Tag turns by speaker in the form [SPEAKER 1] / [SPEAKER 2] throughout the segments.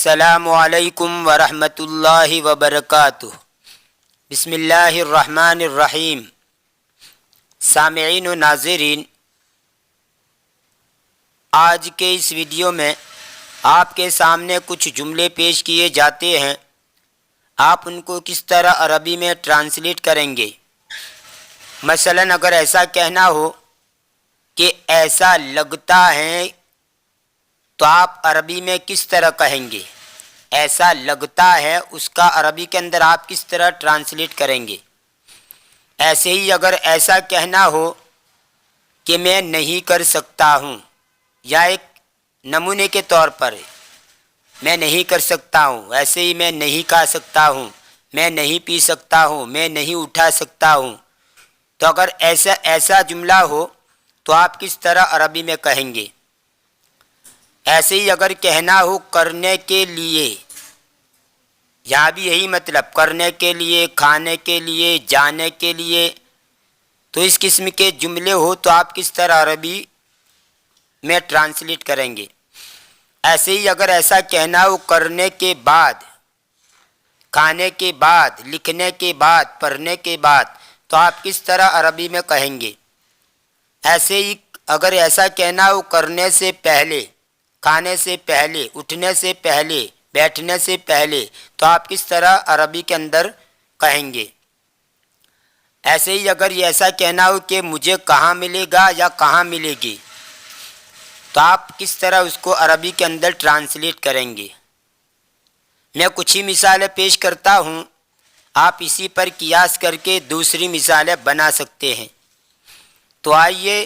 [SPEAKER 1] السلام علیکم ورحمۃ اللہ وبرکاتہ۔ بسم اللہ الرحمن الرحیم۔ سامعین و ناظرین، آج کے اس ویڈیو میں آپ کے سامنے کچھ جملے پیش کیے جاتے ہیں، آپ ان کو کس طرح عربی میں ٹرانسلیٹ کریں گے۔ مثلاً اگر ایسا کہنا ہو کہ ایسا لگتا ہے تو آپ عربی میں کس طرح کہیں گے؟ ایسا لگتا ہے، اس کا عربی کے اندر آپ کس طرح ٹرانسلیٹ کریں گے؟ ایسے ہی اگر ایسا کہنا ہو کہ میں نہیں کر سکتا ہوں، یا ایک نمونے کے طور پر میں نہیں کر سکتا ہوں، ایسے ہی میں نہیں کھا سکتا ہوں، میں نہیں پی سکتا ہوں، میں نہیں اٹھا سکتا ہوں، تو اگر ایسا جملہ ہو تو آپ کس طرح عربی میں کہیں گے؟ ایسے ہی اگر کہنا ہو کرنے کے لیے، یہاں بھی یہی مطلب، کرنے کے لیے، کھانے کے لیے، جانے کے لیے، تو اس قسم کے جملے ہو تو آپ کس طرح عربی میں ٹرانسلیٹ کریں گے؟ ایسے ہی اگر ایسا کہنا ہو کرنے کے بعد، کھانے کے بعد، لکھنے کے بعد، پڑھنے کے بعد، تو آپ کس طرح عربی میں کہیں گے؟ ایسے ہی اگر ایسا کہنا ہو کرنے سے پہلے، کھانے سے پہلے، اٹھنے سے پہلے، بیٹھنے سے پہلے، تو آپ کس طرح عربی کے اندر کہیں گے؟ ایسے ہی اگر یہ ایسا کہنا ہو کہ مجھے کہاں ملے گا یا کہاں ملے گی، تو آپ کس طرح اس کو عربی کے اندر ٹرانسلیٹ کریں گے؟ میں کچھ ہی مثالیں پیش کرتا ہوں، آپ اسی پر قیاس کر کے دوسری مثالیں بنا سکتے ہیں۔ تو آئیے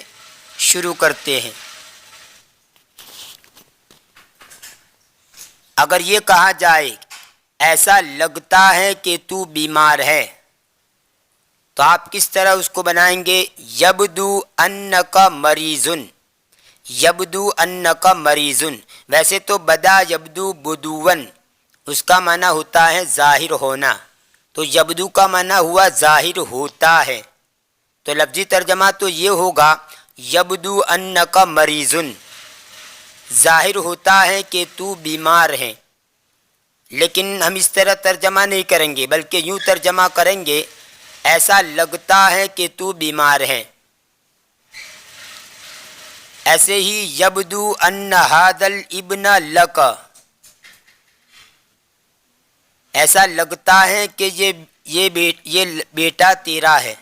[SPEAKER 1] شروع کرتے ہیں۔ اگر یہ کہا جائے ایسا لگتا ہے کہ تو بیمار ہے، تو آپ کس طرح اس کو بنائیں گے؟ یبدو انک مریضن، یبدو انک مریضن۔ ویسے تو بدا یبدو بدون، اس کا معنی ہوتا ہے ظاہر ہونا، تو یبدو کا معنی ہوا ظاہر ہوتا ہے، تو لفظی ترجمہ تو یہ ہوگا یبدو انک مریضن، ظاہر ہوتا ہے کہ تو بیمار ہے۔ لیکن ہم اس طرح ترجمہ نہیں کریں گے، بلکہ یوں ترجمہ کریں گے ایسا لگتا ہے کہ تو بیمار ہے۔ ایسے ہی یبدو ان ھذا الابن لک، ایسا لگتا ہے کہ یہ بیٹا تیرا ہے۔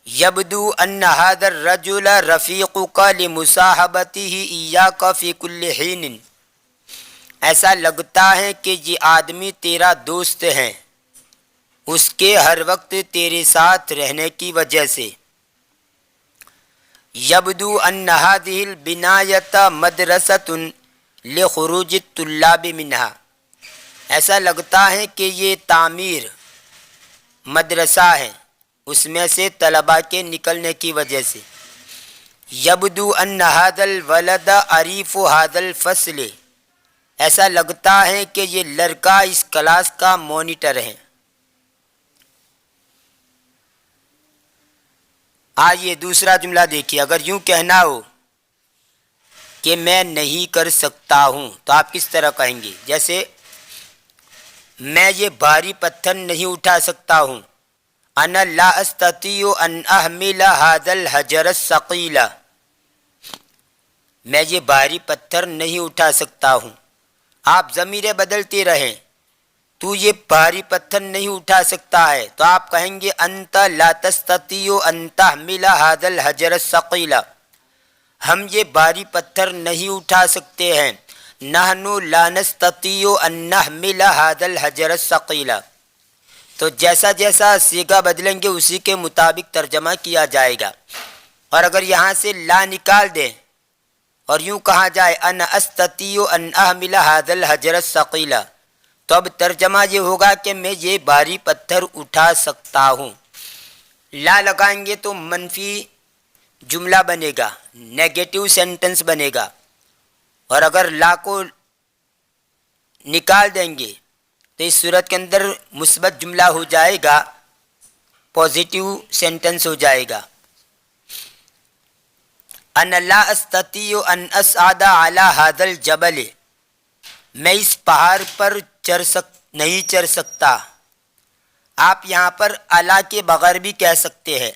[SPEAKER 1] یبدو ان ھذا الرجل رفیقک لمصاحبتہ ایاک فی کل حین، ایسا لگتا ہے کہ یہ آدمی تیرا دوست ہے، اس کے ہر وقت تیرے ساتھ رہنے کی وجہ سے۔ یبدو ان ھذہ البنایۃ مدرسۃ لخروج الطلاب منہا، ایسا لگتا ہے کہ یہ تعمیر مدرسہ ہے، اس میں سے طلباء کے نکلنے کی وجہ سے۔ یبدو ان ھذا الولد عریف ھذا الفصل، ایسا لگتا ہے کہ یہ لڑکا اس کلاس کا مانیٹر ہے۔ آئیے دوسرا جملہ دیکھیے۔ اگر یوں کہنا ہو کہ میں نہیں کر سکتا ہوں، تو آپ کس طرح کہیں گے؟ جیسے میں یہ بھاری پتھر نہیں اٹھا سکتا ہوں، انا لا استطیع ان احمل ھذا الحجر الثقیل، میں یہ بھاری پتھر نہیں اٹھا سکتا ہوں۔ آپ ضمیریں بدلتے رہیں، تو یہ بھاری پتھر نہیں اٹھا سکتا ہے، تو آپ کہیں گے انت لا تستطیع ان تحمل ھذا الحجر الثقیل، ہم یہ بھاری پتھر نہیں اٹھا سکتے ہیں۔ نحن لا نستطیع ان نحمل ھذا الحجر الثقیل، تو جیسا جیسا صیغہ بدلیں گے اسی کے مطابق ترجمہ کیا جائے گا۔ اور اگر یہاں سے لا نکال دیں اور یوں کہا جائے انا استطیع ان احمل ھذا الحجر الثقیل، تو اب ترجمہ یہ ہوگا کہ میں یہ بھاری پتھر اٹھا سکتا ہوں۔ لا لگائیں گے تو منفی جملہ بنے گا، نیگیٹو سینٹنس بنے گا، اور اگر لا کو نکال دیں گے تو اس صورت کے اندر مثبت جملہ ہو جائے گا، پازیٹیو سینٹنس ہو جائے گا۔ انا لا استطیع ان اصعد علی ھذا الجبل، میں اس پہاڑ پر نہیں چڑھ سکتا. آپ یہاں پر الا کے بغیر بھی کہہ سکتے ہیں.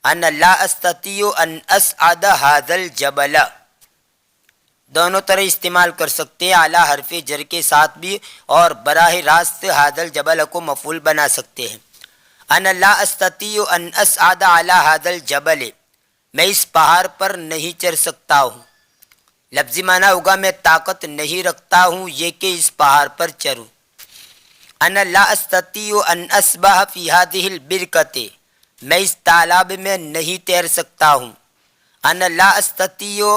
[SPEAKER 1] ان لا استطیع ان اصعد هذا الجبل، دونوں طرح استعمال کر سکتے ہیں. اعلیٰ حرف جر کے ساتھ بھی اور براہ راست هذا الجبل کو مفعول بنا سکتے ہیں. انا لا استطیع ان اصعد على هذا الجبل، میں اس پہاڑ پر نہیں چڑھ سکتا ہوں. لفظی معنی ہوگا میں طاقت نہیں رکھتا ہوں یہ کہ اس پہاڑ پر چڑھوں. انا لا استطیع ان اسبح فی هذه البرکۃ، میں اس تالاب میں نہیں تیر سکتا ہوں. انا لا استطیع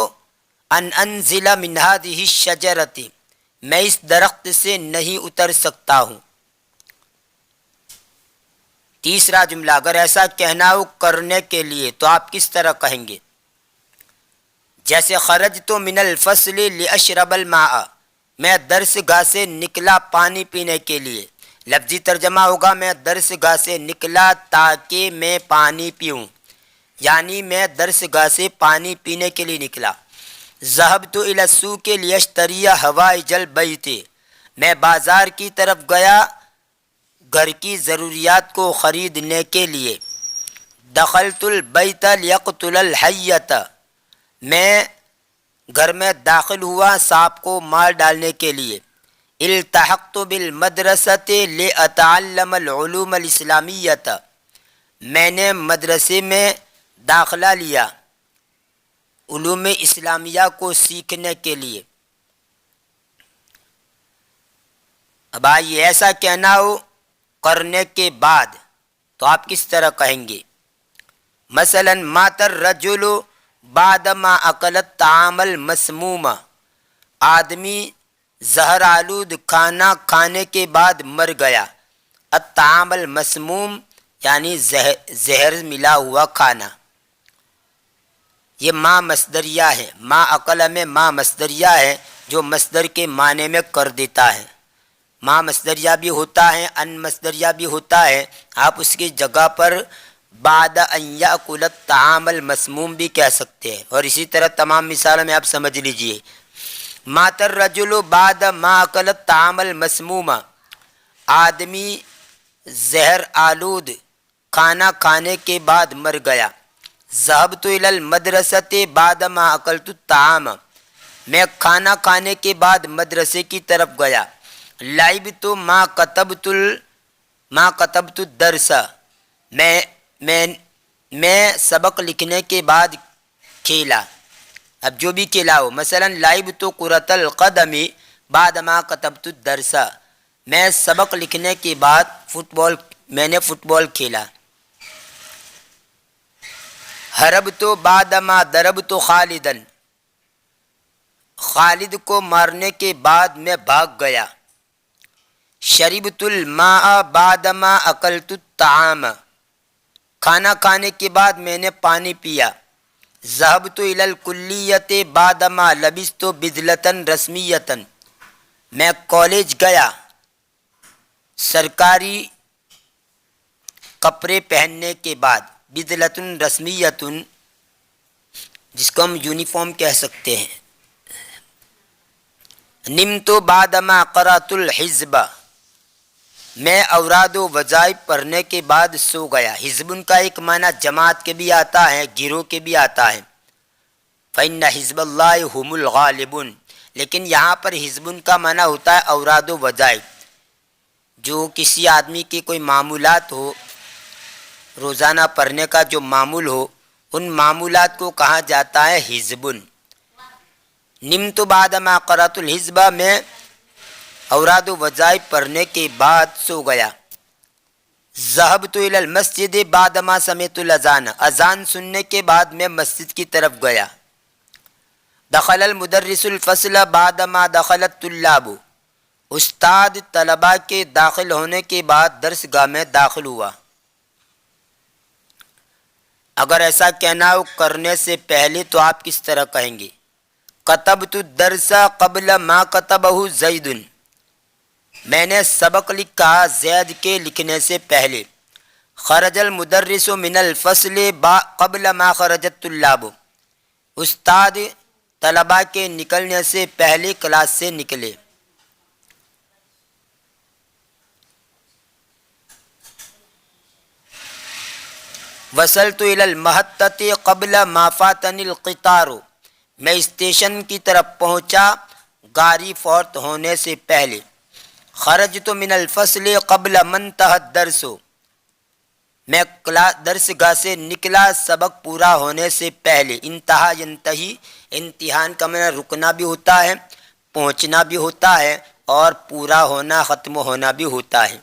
[SPEAKER 1] ان انزل من هذه الشجرۃ، میں اس درخت سے نہیں اتر سکتا ہوں. تیسرا جملہ، اگر ایسا کہنا ہو کرنے کے لیے تو آپ کس طرح کہیں گے؟ جیسے خرجت من الفصل لاشرب الماء، میں درس گاہ سے نکلا پانی پینے کے لیے. لفظی ترجمہ ہوگا میں درس گاہ سے نکلا تاکہ میں پانی پیوں، یعنی میں درس گاہ سے پانی پینے کے لیے نکلا. ذهبت الى السوق لیشتری حوائج البیت، میں بازار کی طرف گیا گھر کی ضروریات کو خریدنے کے لیے. دخلت البیت لیقتل الحیۃ، میں گھر میں داخل ہوا سانپ کو مار ڈالنے کے لیے. التحقت بالمدرسۃ لاتعلم العلوم الاسلامیۃ، میں نے مدرسے میں داخلہ لیا علوم اسلامیہ کو سیکھنے کے لیے. اب آئیے ایسا کہنا ہو کرنے کے بعد تو آپ کس طرح کہیں گے؟ مثلا مات الرجل بعد ما اکل الطعام المسموم، آدمی زہر آلود کھانا کھانے کے بعد مر گیا. الطعام المسموم یعنی زہر ملا ہوا کھانا. یہ ما مصدریہ ہے، ما اکل میں ما مصدریہ ہے جو مصدر کے معنی میں کر دیتا ہے. ما مصدریہ بھی ہوتا ہے، ان مصدریہ بھی ہوتا ہے. آپ اس کی جگہ پر بعد ان یاکل الطعام المسموم بھی کہہ سکتے ہیں، اور اسی طرح تمام مثالوں میں آپ سمجھ لیجئے. مات الرجل بعد ما اکل الطعام المسموم، آدمی زہر آلود کھانا کھانے کے بعد مر گیا. ذهبت الى المدرسۃ بعد ما اکلت الطعام، میں کھانا کھانے کے بعد مدرسے کی طرف گیا. لعبت ما كتبت الدرس، میں سبق لکھنے کے بعد کھیلا. اب جو بھی کھیلا ہو، مثلا لعبت كرة القدم بعد ما كتبت الدرس، میں سبق لکھنے کے بعد میں نے فٹ بال کھیلا. حربت بعد ما ضربت خالدا، خالد کو مارنے کے بعد میں بھاگ گیا. شربت الماء بعد ما اکلت الطعام، کھانا کھانے کے بعد میں نے پانی پیا. ذهبت الى الکلیۃ بعد ما لبست بدلة رسمیۃ، میں کالج گیا سرکاری کپڑے پہننے کے بعد. بدلة رسمیۃ جس کو ہم یونیفارم کہہ سکتے ہیں. نمت بعد ما قرأت الحزب، میں اوراد و وظائف پڑھنے کے بعد سو گیا. حزب کا ایک معنی جماعت کے بھی آتا ہے، گروہ کے بھی آتا ہے. فإن حزب اللہ هم الغالبون، لیکن یہاں پر حزب کا معنی ہوتا ہے اوراد و وظائف. جو کسی آدمی کے کوئی معمولات ہو، روزانہ پڑھنے کا جو معمول ہو، ان معمولات کو کہا جاتا ہے حزب. نمت بعد ما قرأت الحزب، میں اوراد و وظائف پڑھنے کے بعد سو گیا. ذهبت الى المسجد بعد ما سمعت الاذان، اذان سننے کے بعد میں مسجد کی طرف گیا. دخل المدرس الفصل بعد ما دخل الطلاب، استاد طلباء کے داخل ہونے کے بعد درس گاہ میں داخل ہوا. اگر ایسا کہنا ہو کرنے سے پہلے تو آپ کس طرح کہیں گے؟ كتبت الدرس قبل ما كتبه زید، میں نے سبق لکھا زید کے لکھنے سے پہلے. خرج المدرس من الفصل قبل ما خرج الطلاب، استاد طلباء کے نکلنے سے پہلے کلاس سے نکلے. وصلت الی المحطۃ قبل ما فاتنی القطار، میں اسٹیشن کی طرف پہنچا گاڑی فوت ہونے سے پہلے۔ خرجت من الفصل قبل من انتهى الدرس، میں درس گاہ سے نکلا سبق پورا ہونے سے پہلے۔ انتہا ینتہی، امتحان کا معنی رکنا بھی ہوتا ہے، پہنچنا بھی ہوتا ہے، اور پورا ہونا ختم ہونا بھی ہوتا ہے۔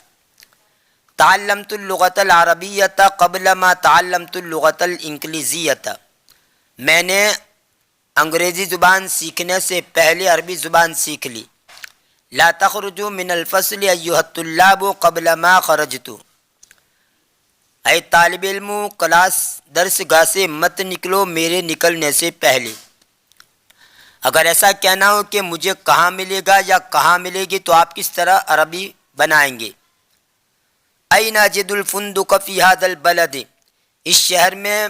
[SPEAKER 1] تعلمت اللغۃ العربیۃ قبل ما تعلمت اللغۃ الانگلیزیۃ، میں نے انگریزی زبان سیکھنے سے پہلے عربی زبان سیکھ لی۔ لا تخرجوا من الفصل ایھا الطلاب قبل ما خرجت، اے طالب علم کلاس درس گاہ سے مت نکلو میرے نکلنے سے پہلے۔ اگر ایسا کہنا ہو کہ مجھے کہاں ملے گا یا کہاں ملے گی تو آپ کس طرح عربی بنائیں گے؟ این اجد الفندق فی ھذا البلد، اس شہر میں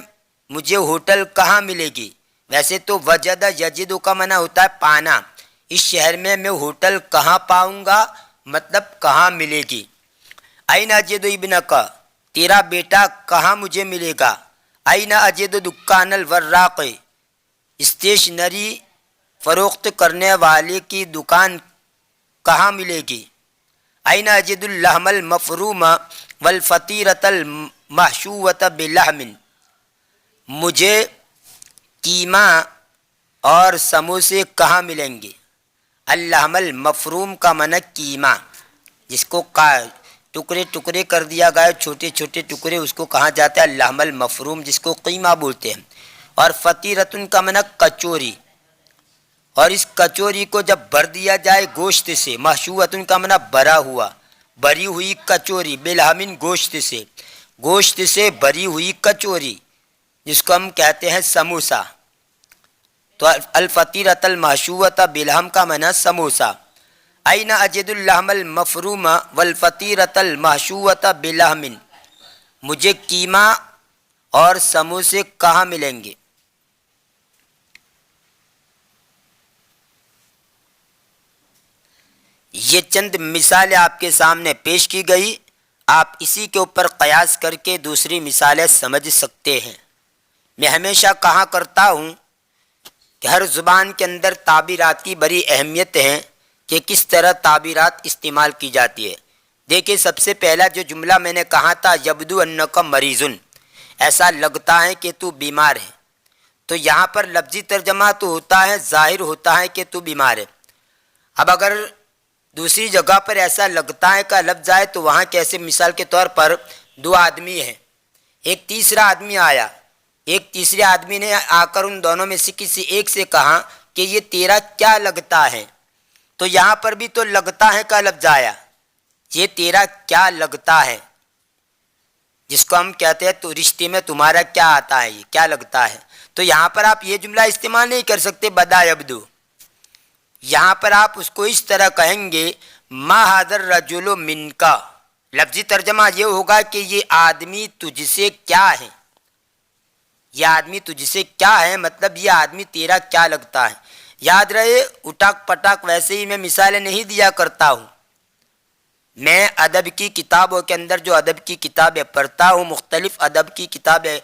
[SPEAKER 1] مجھے ہوٹل کہاں ملے گی؟ ویسے تو وجد یجد کا معنی ہوتا ہے پانا، اس شہر میں ہوٹل کہاں پاؤں گا مطلب کہاں ملے گی۔ این اجد ابنک، تیرا بیٹا کہاں مجھے ملے گا؟ این اجد دکان الوراق، اسٹیشنری فروخت کرنے والے کی دکان کہاں ملے گی؟ این اجد اللحم المفروم والفطیرۃ المحشوۃ بلحم، مجھے قیمہ اور سموسے کہاں ملیں گے؟ اللحم المفروم کا معنی قیمہ، جس کو ٹکڑے ٹکڑے کر دیا گیا چھوٹے چھوٹے ٹکڑے، اس کو کہا جاتا ہے اللحم المفروم، جس کو قیمہ بولتے ہیں۔ اور فطیرۃ کا معنی کچوری، اور اس کچوری کو جب بھر دیا جائے گوشت سے، محشوۃ کا معنی بھرا ہوا، بھری ہوئی کچوری، بلحم گوشت سے بھری ہوئی کچوری، جس کو ہم کہتے ہیں سموسا۔ تو الفطیرۃ المحشوۃ بلحم کا معنی سموسا۔ این اجد اللحم المفروم والفطیرۃ المحشوۃ بلحم، مجھے قیمہ اور سموسے کہاں ملیں گے؟ یہ چند مثالیں آپ کے سامنے پیش کی گئی، آپ اسی کے اوپر قیاس کر کے دوسری مثالیں سمجھ سکتے ہیں۔ میں ہمیشہ کہا کرتا ہوں کہ ہر زبان کے اندر تعبیرات کی بڑی اہمیت ہے کہ کس طرح تعبیرات استعمال کی جاتی ہے۔ دیکھیں، سب سے پہلا جو جملہ میں نے کہا تھا، یبدو انک مریضن، ایسا لگتا ہے کہ تو بیمار ہے، تو یہاں پر لفظی ترجمہ تو ہوتا ہے، ظاہر ہوتا ہے کہ تو بیمار ہے۔ اب اگر دوسری جگہ پر ایسا لگتا ہے کا لفظ آئے تو وہاں کیسے؟ مثال کے طور پر دو آدمی ہیں، ایک تیسرا آدمی آیا، ایک تیسرے آدمی نے آ کر ان دونوں میں سے کسی ایک سے کہا کہ یہ تیرا کیا لگتا ہے، تو یہاں پر بھی تو لگتا ہے کا لفظ آیا، یہ تیرا کیا لگتا ہے، جس کو ہم کہتے ہیں تو رشتے میں تمہارا کیا آتا ہے، یہ کیا لگتا ہے۔ تو یہاں پر آپ یہ جملہ استعمال نہیں کر سکتے بدا یبدو، یہاں پر آپ اس کو اس طرح کہیں گے ما ھذا الرجل منک، لفظی ترجمہ یہ ہوگا کہ یہ آدمی تجھ سے کیا ہے، یہ آدمی تجھ سے کیا ہے، مطلب یہ آدمی تیرا کیا لگتا ہے۔ یاد رہے، اٹاک پٹاک ویسے ہی میں مثالیں نہیں دیا کرتا ہوں، میں ادب کی کتابوں کے اندر جو ادب کی کتابیں پڑھتا ہوں، مختلف ادب کی کتابیں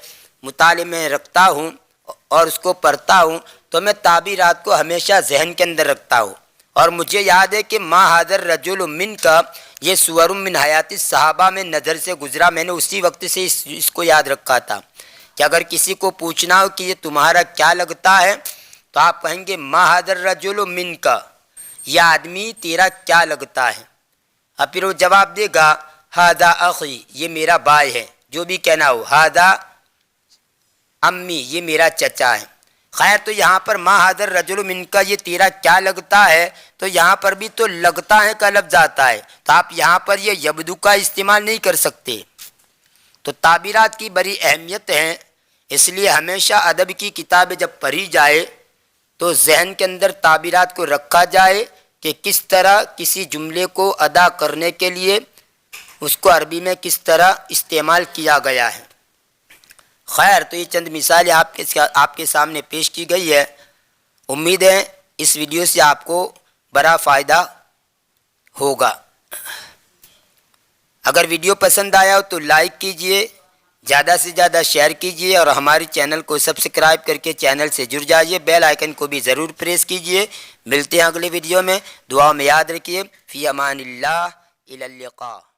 [SPEAKER 1] مطالعے میں رکھتا ہوں اور اس کو پڑھتا ہوں، تو میں تعبیرات کو ہمیشہ ذہن کے اندر رکھتا ہوں، اور مجھے یاد ہے کہ ما ھذا الرجل منک، یہ سور من حیات الصحابہ میں نظر سے گزرا، میں نے اسی وقت سے اس کو یاد رکھا تھا کہ اگر کسی کو پوچھنا ہو کہ یہ تمہارا کیا لگتا ہے تو آپ کہیں گے ما ھذا الرجل منک، یہ آدمی تیرا کیا لگتا ہے۔ اب پھر وہ جواب دے گا ھذا اخی، یہ میرا بھائی ہے، جو بھی کہنا ہو، ھذا امی، یہ میرا چچا ہے۔ خیر، تو یہاں پر ما ھذا الرجل منک، یہ تیرا کیا لگتا ہے، تو یہاں پر بھی تو لگتا ہے کا لفظ آتا ہے، تو آپ یہاں پر یہ یبدو کا استعمال نہیں کر سکتے۔ تو تعبیرات کی بڑی اہمیت ہے، اس لیے ہمیشہ ادب کی کتابیں جب پڑھی جائے تو ذہن کے اندر تعبیرات کو رکھا جائے کہ کس طرح کسی جملے کو ادا کرنے کے لیے اس کو عربی میں کس طرح استعمال کیا گیا ہے۔ خیر، تو یہ چند مثالیں آپ کے سامنے پیش کی گئی ہے، امید ہے اس ویڈیو سے آپ کو بڑا فائدہ ہوگا۔ اگر ویڈیو پسند آیا ہو تو لائک کیجئے، زیادہ سے زیادہ شیئر کیجئے اور ہماری چینل کو سبسکرائب کر کے چینل سے جڑ جائیے، بیل آئیکن کو بھی ضرور پریس کیجئے۔ ملتے ہیں اگلے ویڈیو میں، دعا میں یاد رکھیے، فی امان اللہ، الی اللقاء۔